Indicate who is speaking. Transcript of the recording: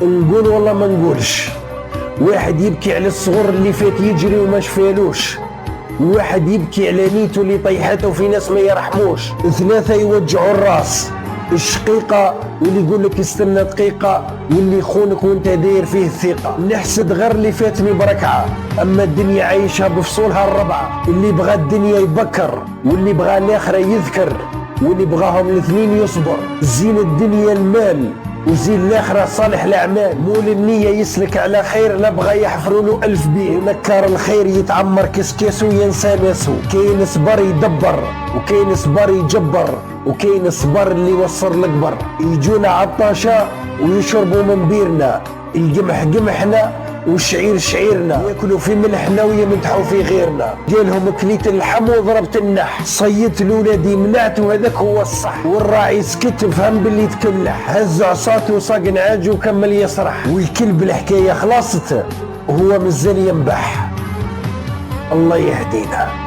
Speaker 1: نقول والله ما نقولش. واحد يبكي على الصغر اللي فات يجري وما شفالوش، واحد يبكي على نيته اللي طيحته وفي ناس ما يرحموش، ثلاثة يوجعوا الراس، الشقيقة واللي يقول لك استنى دقيقة، واللي يخونك وانت داير فيه الثقة. نحسد غير اللي فاتني بركعة، اما الدنيا عايشها بفصولها الربعة. اللي بغى الدنيا يبكر، واللي بغى الاخرة يذكر، واللي بغاهم الاثنين يصبر. زين الدنيا المال وزين الاخرة صالح الاعمال. مول النية يسلك على خير، لا بغى يحفروا له 1000 بيه. نكار الخير يتعمر كسكاسو ينسى ناسو. كاين صبر يدبر، وكاين صبر يجبر، وكاين صبر اللي يوصل لكبر. يجونا عطاشة ويشربوا من بيرنا، القمح قمحنا والشعير شعيرنا. ياكلوا في ملحنا ويمدحوا في غيرنا. قالهم كليت اللحم وضربت النح، صيدت لولادي منعت وهذاك هو الصح. والراعي سكت فهم باللي تكلح، هز عصاته وصاق نعاج وكمل يسرح. والكلب الحكايه خلاصت وهو مازال ينبح. الله يهدينا.